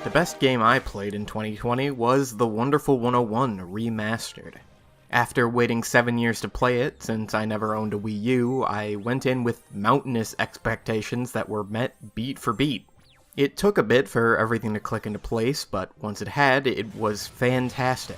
The best game I played in 2020 was The Wonderful 101 Remastered. After waiting 7 years to play it, since I never owned a Wii U, I went in with mountainous expectations that were met beat for beat. It took a bit for everything to click into place, but once it had, it was fantastic.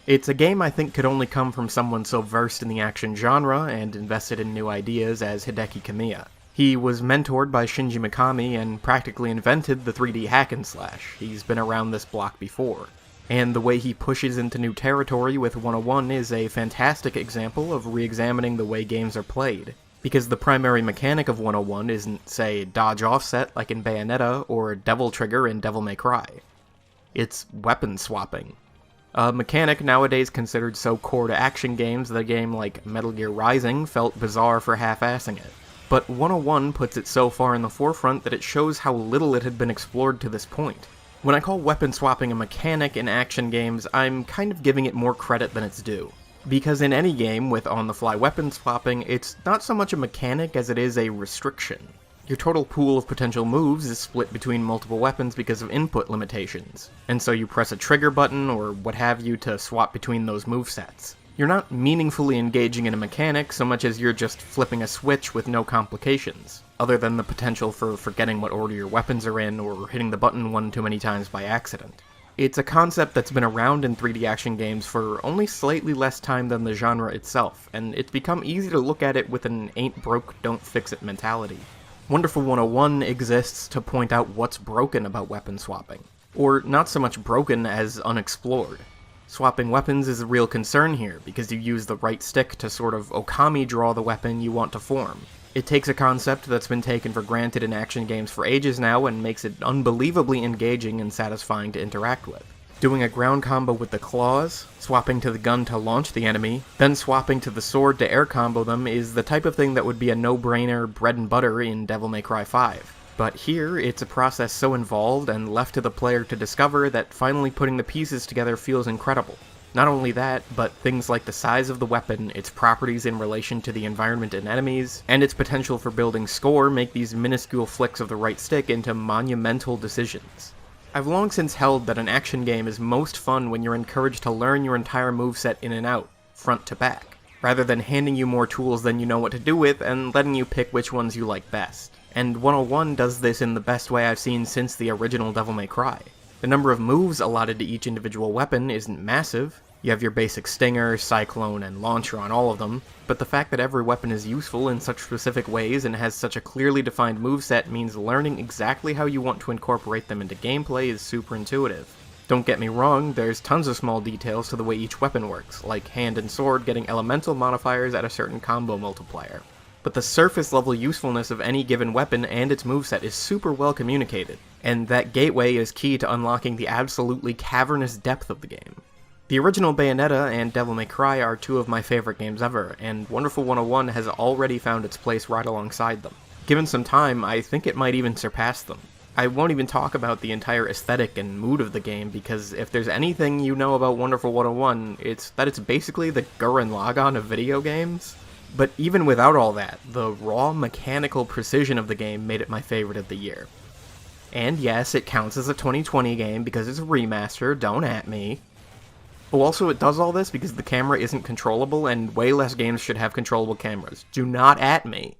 It's a game I think could only come from someone so versed in the action genre and invested in new ideas as Hideki Kamiya. He was mentored by Shinji Mikami and practically invented the 3D hack and slash. He's been around this block before. And the way he pushes into new territory with 101 is a fantastic example of re-examining the way games are played. Because the primary mechanic of 101 isn't, say, dodge offset like in Bayonetta or Devil Trigger in Devil May Cry. It's weapon swapping. A mechanic nowadays considered so core to action games that a game like Metal Gear Rising felt bizarre for half-assing it. But 101 puts it so far in the forefront that it shows how little it had been explored to this point. When I call weapon swapping a mechanic in action games, I'm kind of giving it more credit than it's due. Because in any game with on-the-fly weapon swapping, it's not so much a mechanic as it is a restriction. Your total pool of potential moves is split between multiple weapons because of input limitations, and so you press a trigger button or what have you to swap between those movesets. You're not meaningfully engaging in a mechanic so much as you're just flipping a switch with no complications, other than the potential for forgetting what order your weapons are in or hitting the button one too many times by accident. It's a concept that's been around in 3D action games for only slightly less time than the genre itself, and it's become easy to look at it with an ain't broke, don't fix it mentality. Wonderful 101 exists to point out what's broken about weapon swapping, or not so much broken as unexplored. Swapping weapons is a real concern here, because you use the right stick to sort of Okami draw the weapon you want to form. It takes a concept that's been taken for granted in action games for ages now and makes it unbelievably engaging and satisfying to interact with. Doing a ground combo with the claws, swapping to the gun to launch the enemy, then swapping to the sword to air combo them is the type of thing that would be a no-brainer bread and butter in Devil May Cry 5. But here, it's a process so involved and left to the player to discover that finally putting the pieces together feels incredible. Not only that, but things like the size of the weapon, its properties in relation to the environment and enemies, and its potential for building score make these minuscule flicks of the right stick into monumental decisions. I've long since held that an action game is most fun when you're encouraged to learn your entire moveset in and out, front to back, rather than handing you more tools than you know what to do with and letting you pick which ones you like best. And 101 does this in the best way I've seen since the original Devil May Cry. The number of moves allotted to each individual weapon isn't massive. You have your basic Stinger, Cyclone, and Launcher on all of them, but the fact that every weapon is useful in such specific ways and has such a clearly defined moveset means learning exactly how you want to incorporate them into gameplay is super intuitive. Don't get me wrong, there's tons of small details to the way each weapon works, like hand and sword getting elemental modifiers at a certain combo multiplier. But the surface level usefulness of any given weapon and its moveset is super well communicated, and that gateway is key to unlocking the absolutely cavernous depth of the game. The original Bayonetta and Devil May Cry are two of my favorite games ever, and Wonderful 101 has already found its place right alongside them. Given some time, I think it might even surpass them. I won't even talk about the entire aesthetic and mood of the game, because if there's anything you know about Wonderful 101, it's that it's basically the Gurren Lagann of video games. But even without all that, the raw mechanical precision of the game made it my favorite of the year. And yes, it counts as a 2020 game because it's a remaster, don't at me. Oh, also it does all this because the camera isn't controllable and way less games should have controllable cameras. Do not at me.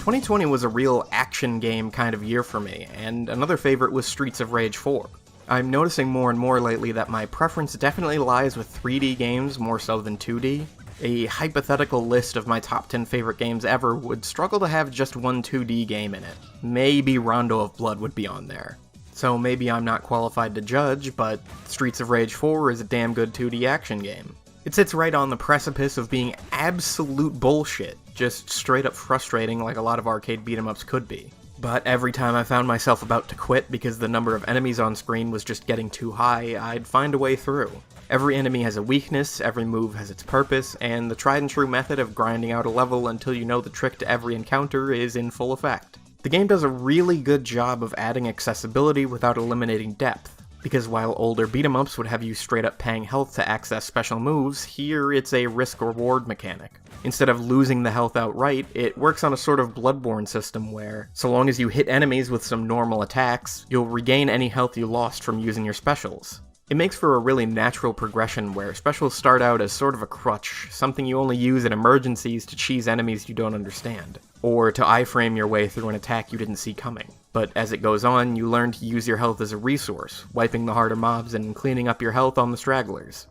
2020 was a real action game kind of year for me, and another favorite was Streets of Rage 4. I'm noticing more and more lately that my preference definitely lies with 3D games more so than 2D. A hypothetical list of my top 10 favorite games ever would struggle to have just one 2D game in it. Maybe Rondo of Blood would be on there. So maybe I'm not qualified to judge, but Streets of Rage 4 is a damn good 2D action game. It sits right on the precipice of being absolute bullshit, just straight up frustrating like a lot of arcade beat-em-ups could be. But every time I found myself about to quit because the number of enemies on screen was just getting too high, I'd find a way through. Every enemy has a weakness, every move has its purpose, and the tried and true method of grinding out a level until you know the trick to every encounter is in full effect. The game does a really good job of adding accessibility without eliminating depth, because while older beat-em-ups would have you straight up paying health to access special moves, here it's a risk-reward mechanic. Instead of losing the health outright, it works on a sort of Bloodborne system where, so long as you hit enemies with some normal attacks, you'll regain any health you lost from using your specials. It makes for a really natural progression where specials start out as sort of a crutch, something you only use in emergencies to cheese enemies you don't understand, or to iframe your way through an attack you didn't see coming. But as it goes on, you learn to use your health as a resource, wiping the harder mobs and cleaning up your health on the stragglers.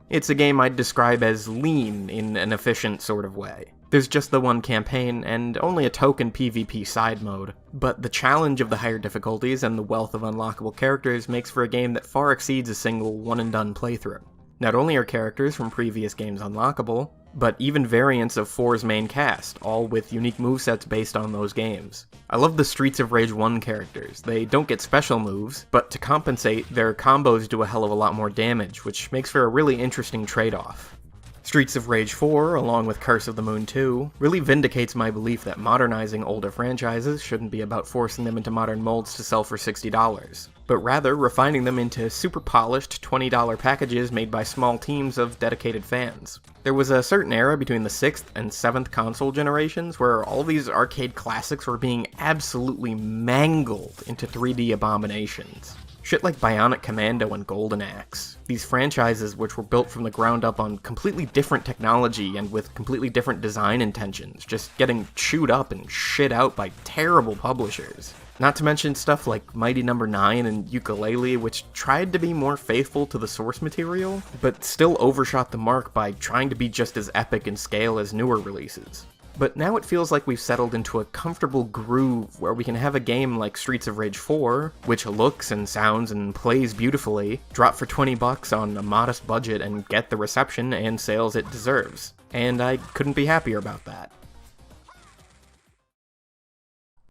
It's a game I'd describe as lean in an efficient sort of way. There's just the one campaign, and only a token PvP side mode, but the challenge of the higher difficulties and the wealth of unlockable characters makes for a game that far exceeds a single one-and-done playthrough. Not only are characters from previous games unlockable, but even variants of 4's main cast, all with unique movesets based on those games. I love the Streets of Rage 1 characters. They don't get special moves, but to compensate, their combos do a hell of a lot more damage, which makes for a really interesting trade-off. Streets of Rage 4, along with Curse of the Moon 2, really vindicates my belief that modernizing older franchises shouldn't be about forcing them into modern molds to sell for $60, but rather refining them into super polished $20 packages made by small teams of dedicated fans. There was a certain era between the 6th and 7th console generations where all these arcade classics were being absolutely mangled into 3D abominations. Shit like Bionic Commando and Golden Axe. These franchises which were built from the ground up on completely different technology and with completely different design intentions, just getting chewed up and shit out by terrible publishers. Not to mention stuff like Mighty No. 9 and Yooka-Laylee, which tried to be more faithful to the source material, but still overshot the mark by trying to be just as epic in scale as newer releases. But now it feels like we've settled into a comfortable groove where we can have a game like Streets of Rage 4, which looks and sounds and plays beautifully, drop for $20 on a modest budget and get the reception and sales it deserves. And I couldn't be happier about that.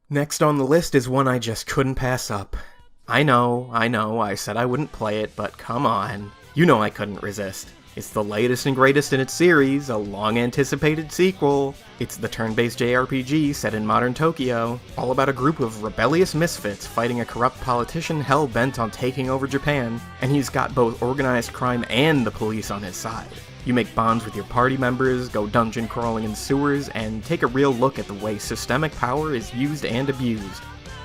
Next on the list is one I just couldn't pass up. I know, I said I wouldn't play it, but come on. You know I couldn't resist. It's the latest and greatest in its series, a long-anticipated sequel. It's the turn-based JRPG set in modern Tokyo, all about a group of rebellious misfits fighting a corrupt politician hell-bent on taking over Japan, and he's got both organized crime and the police on his side. You make bonds with your party members, go dungeon crawling in sewers, and take a real look at the way systemic power is used and abused.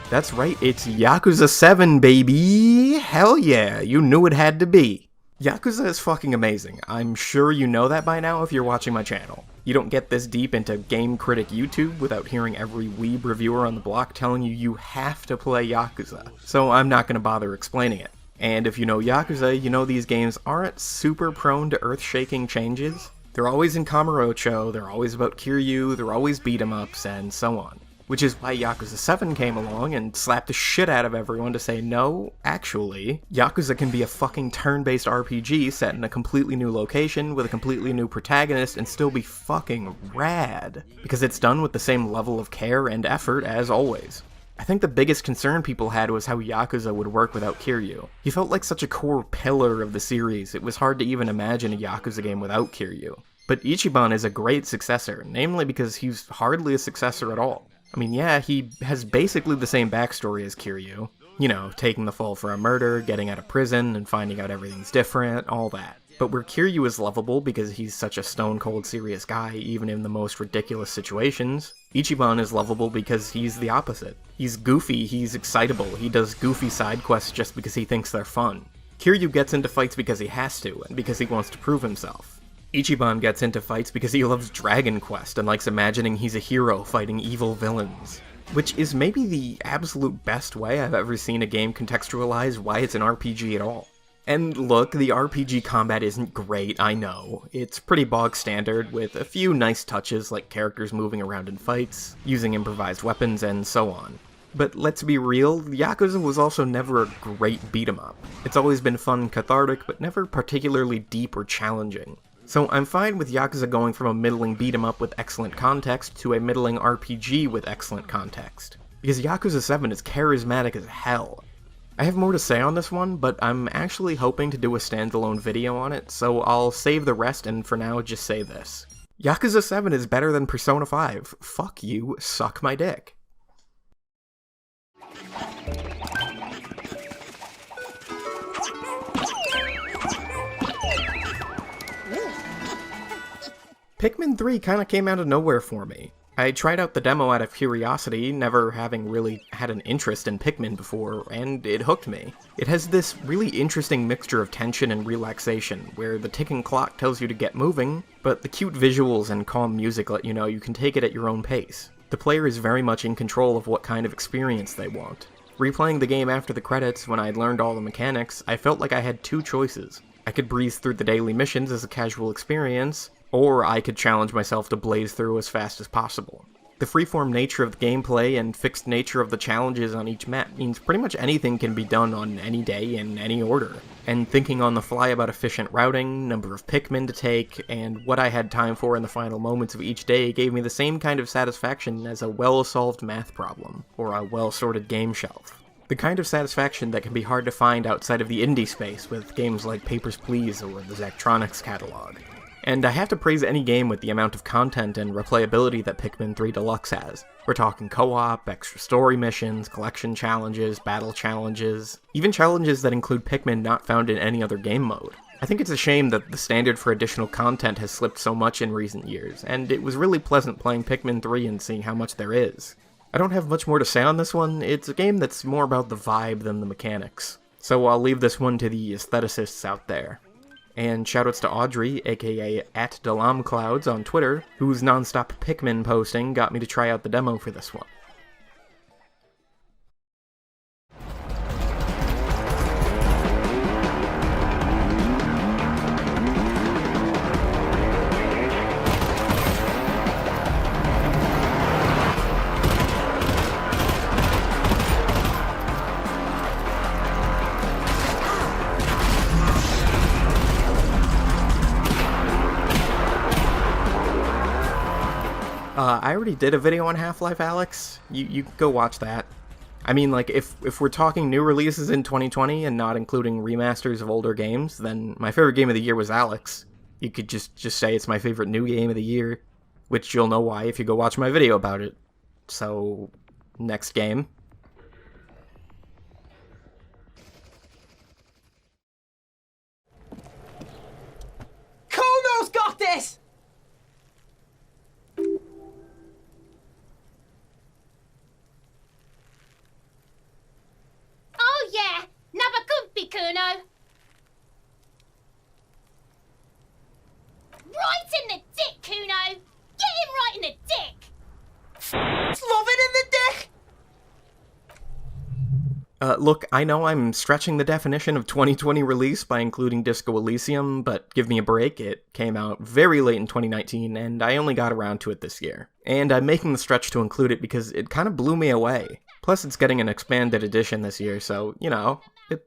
That's right, it's Yakuza 7, baby! Hell yeah, you knew it had to be. Yakuza is fucking amazing. I'm sure you know that by now if you're watching my channel. You don't get this deep into Game Critic YouTube without hearing every weeb reviewer on the block telling you have to play Yakuza, so I'm not gonna bother explaining it. And if you know Yakuza, you know these games aren't super prone to earth-shaking changes. They're always in Kamurocho, they're always about Kiryu, they're always beat-em-ups, and so on. Which is why Yakuza 7 came along and slapped the shit out of everyone to say, no, actually, Yakuza can be a fucking turn-based RPG set in a completely new location with a completely new protagonist and still be fucking rad. Because it's done with the same level of care and effort as always. I think the biggest concern people had was how Yakuza would work without Kiryu. He felt like such a core pillar of the series, it was hard to even imagine a Yakuza game without Kiryu. But Ichiban is a great successor, namely because he's hardly a successor at all. I mean, yeah, he has basically the same backstory as Kiryu. You know, taking the fall for a murder, getting out of prison, and finding out everything's different, all that. But where Kiryu is lovable because he's such a stone-cold serious guy, even in the most ridiculous situations, Ichiban is lovable because he's the opposite. He's goofy, he's excitable, he does goofy side quests just because he thinks they're fun. Kiryu gets into fights because he has to, and because he wants to prove himself. Ichiban gets into fights because he loves Dragon Quest and likes imagining he's a hero fighting evil villains. Which is maybe the absolute best way I've ever seen a game contextualize why it's an RPG at all. And look, the RPG combat isn't great, I know. It's pretty bog standard, with a few nice touches like characters moving around in fights, using improvised weapons, and so on. But let's be real, Yakuza was also never a great beat-em-up. It's always been fun and cathartic, but never particularly deep or challenging. So I'm fine with Yakuza going from a middling beat-em-up with excellent context to a middling RPG with excellent context. because Yakuza 7 is charismatic as hell. I have more to say on this one, but I'm actually hoping to do a standalone video on it, so I'll save the rest and for now just say this. Yakuza 7 is better than Persona 5. Fuck you, suck my dick. Pikmin 3 kinda came out of nowhere for me. I tried out the demo out of curiosity, never having really had an interest in Pikmin before, and it hooked me. It has this really interesting mixture of tension and relaxation, where the ticking clock tells you to get moving, but the cute visuals and calm music let you know you can take it at your own pace. The player is very much in control of what kind of experience they want. Replaying the game after the credits, when I'd learned all the mechanics, I felt like I had two choices. I could breeze through the daily missions as a casual experience, or I could challenge myself to blaze through as fast as possible. The freeform nature of the gameplay and fixed nature of the challenges on each map means pretty much anything can be done on any day in any order. And thinking on the fly about efficient routing, number of Pikmin to take, and what I had time for in the final moments of each day gave me the same kind of satisfaction as a well-solved math problem, or a well-sorted game shelf. The kind of satisfaction that can be hard to find outside of the indie space with games like Papers, Please or the Zachtronics catalog. And I have to praise any game with the amount of content and replayability that Pikmin 3 Deluxe has. We're talking co-op, extra story missions, collection challenges, battle challenges, even challenges that include Pikmin not found in any other game mode. I think it's a shame that the standard for additional content has slipped so much in recent years, and it was really pleasant playing Pikmin 3 and seeing how much there is. I don't have much more to say on this one. It's a game that's more about the vibe than the mechanics. So I'll leave this one to the aestheticists out there. And shoutouts to Audrey, aka @DelamClouds on Twitter, whose non-stop Pikmin posting got me to try out the demo for this one. I already did a video on Half-Life Alyx. You can go watch that. I mean, like, if we're talking new releases in 2020 and not including remasters of older games, then my favorite game of the year was Alyx. You could just say it's my favorite new game of the year, which you'll know why if you go watch my video about it. So, next game. Kuno's got this! Oh yeah, Nabakumpi Kuno. Right in the dick, Kuno. Get him right in the dick. Love it in the dick! Look, I know I'm stretching the definition of 2020 release by including Disco Elysium, but give me a break, it came out very late in 2019, and I only got around to it this year. And I'm making the stretch to include it because it kind of blew me away. Plus, it's getting an expanded edition this year, so, you know,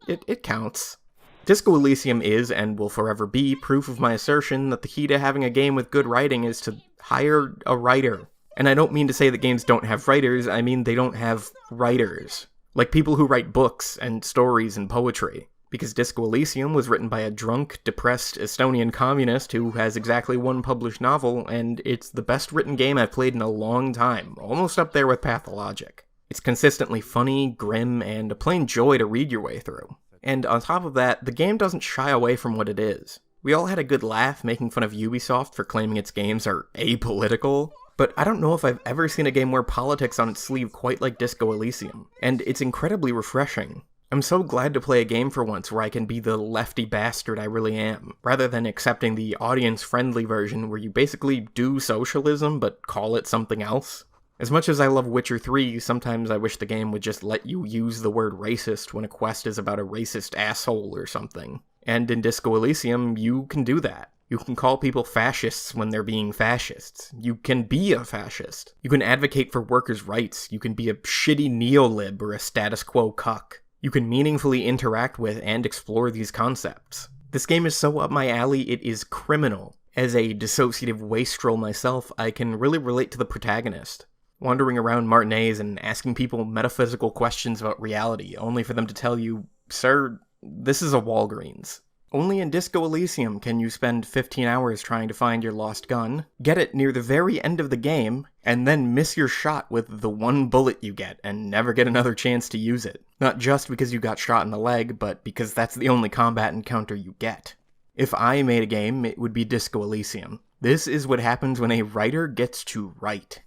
it counts. Disco Elysium is, and will forever be, proof of my assertion that the key to having a game with good writing is to hire a writer. And I don't mean to say that games don't have writers, I mean they don't have writers. Like people who write books and stories and poetry. Because Disco Elysium was written by a drunk, depressed Estonian communist who has exactly one published novel, and it's the best written game I've played in a long time, almost up there with Pathologic. It's consistently funny, grim, and a plain joy to read your way through. And on top of that, the game doesn't shy away from what it is. We all had a good laugh making fun of Ubisoft for claiming its games are apolitical, but I don't know if I've ever seen a game wear politics on its sleeve quite like Disco Elysium, and it's incredibly refreshing. I'm so glad to play a game for once where I can be the lefty bastard I really am, rather than accepting the audience-friendly version where you basically do socialism but call it something else. As much as I love Witcher 3, sometimes I wish the game would just let you use the word racist when a quest is about a racist asshole or something. And in Disco Elysium, you can do that. You can call people fascists when they're being fascists. You can be a fascist. You can advocate for workers' rights. You can be a shitty neolib or a status quo cuck. You can meaningfully interact with and explore these concepts. This game is so up my alley, it is criminal. As a dissociative wastrel myself, I can really relate to the protagonist. wandering around matinees and asking people metaphysical questions about reality, only for them to tell you, "Sir, this is a Walgreens." Only in Disco Elysium can you spend 15 hours trying to find your lost gun, get it near the very end of the game, and then miss your shot with the one bullet you get and never get another chance to use it. Not just because you got shot in the leg, but because that's the only combat encounter you get. If I made a game, it would be Disco Elysium. This is what happens when a writer gets to write.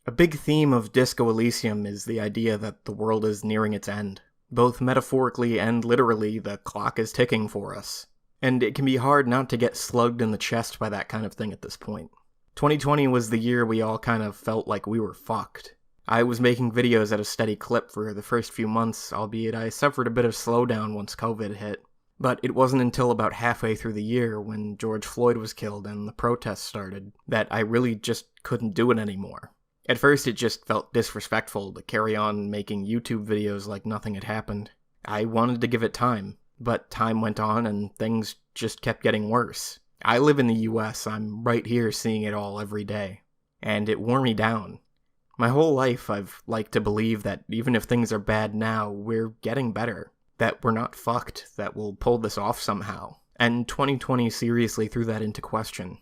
A big theme of Disco Elysium is the idea that the world is nearing its end. Both metaphorically and literally, the clock is ticking for us. And it can be hard not to get slugged in the chest by that kind of thing at this point. 2020 was the year we all kind of felt like we were fucked. I was making videos at a steady clip for the first few months, albeit I suffered a bit of slowdown once COVID hit. But it wasn't until about halfway through the year, when George Floyd was killed and the protests started, that I really just couldn't do it anymore. At first, it just felt disrespectful to carry on making YouTube videos like nothing had happened. I wanted to give it time, but time went on and things just kept getting worse. I live in the US, I'm right here seeing it all every day. And it wore me down. My whole life, I've liked to believe that even if things are bad now, we're getting better. That we're not fucked, that we'll pull this off somehow. And 2020 seriously threw that into question.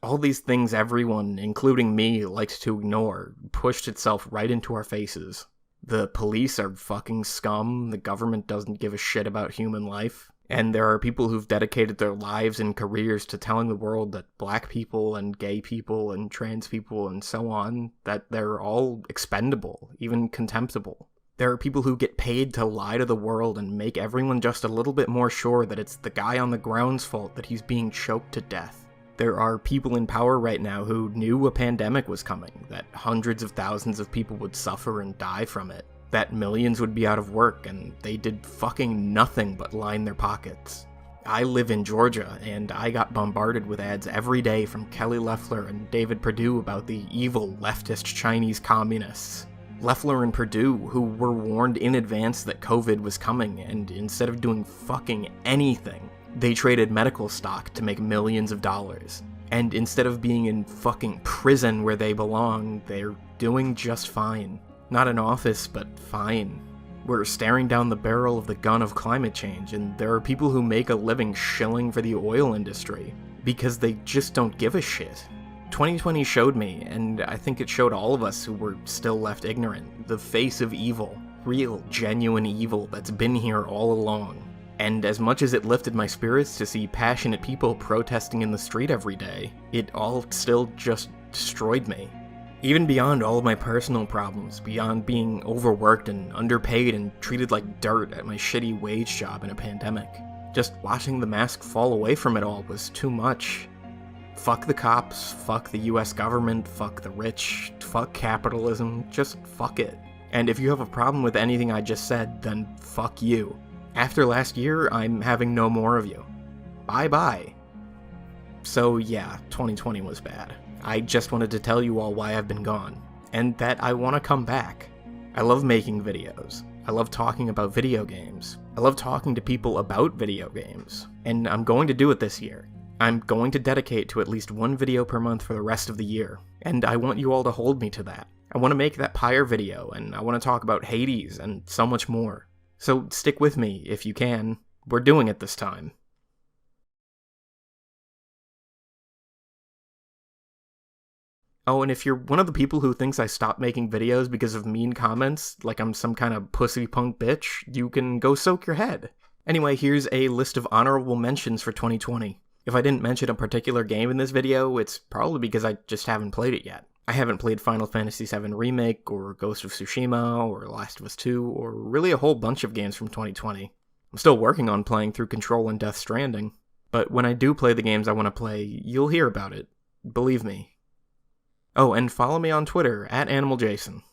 All these things everyone, including me, likes to ignore, pushed itself right into our faces. The police are fucking scum, the government doesn't give a shit about human life, and there are people who've dedicated their lives and careers to telling the world that black people and gay people and trans people and so on, that they're all expendable, even contemptible. There are people who get paid to lie to the world and make everyone just a little bit more sure that it's the guy on the ground's fault that he's being choked to death. There are people in power right now who knew a pandemic was coming, that hundreds of thousands of people would suffer and die from it, that millions would be out of work, and they did fucking nothing but line their pockets. I live in Georgia, and I got bombarded with ads every day from Kelly Loeffler and David Perdue about the evil leftist Chinese communists. Loeffler and Perdue, who were warned in advance that COVID was coming, and instead of doing fucking anything, they traded medical stock to make millions of dollars. And instead of being in fucking prison where they belong, they're doing just fine. Not in office, but fine. We're staring down the barrel of the gun of climate change, and there are people who make a living shilling for the oil industry, because they just don't give a shit. 2020 showed me, and I think it showed all of us who were still left ignorant, the face of evil. Real, genuine evil that's been here all along. And as much as it lifted my spirits to see passionate people protesting in the street every day, it all still just destroyed me. Even beyond all of my personal problems, beyond being overworked and underpaid and treated like dirt at my shitty wage job in a pandemic, just watching the mask fall away from it all was too much. Fuck the cops, fuck the US government, fuck the rich, fuck capitalism, just fuck it. And if you have a problem with anything I just said, then fuck you. After last year, I'm having no more of you. Bye-bye. So yeah, 2020 was bad. I just wanted to tell you all why I've been gone, and that I want to come back. I love making videos. I love talking about video games. I love talking to people about video games. And I'm going to do it this year. I'm going to dedicate to at least one video per month for the rest of the year, and I want you all to hold me to that. I want to make that Pyre video, and I want to talk about Hades, and so much more. So stick with me, if you can. We're doing it this time. Oh, and if you're one of the people who thinks I stopped making videos because of mean comments, like I'm some kind of pussy punk bitch, you can go soak your head. Anyway, here's a list of honorable mentions for 2020. If I didn't mention a particular game in this video, it's probably because I just haven't played it yet. I haven't played Final Fantasy VII Remake, or Ghost of Tsushima, or Last of Us 2, or really a whole bunch of games from 2020. I'm still working on playing through Control and Death Stranding, but when I do play the games I want to play, you'll hear about it. Believe me. Oh, and follow me on Twitter, @AnimalJayson.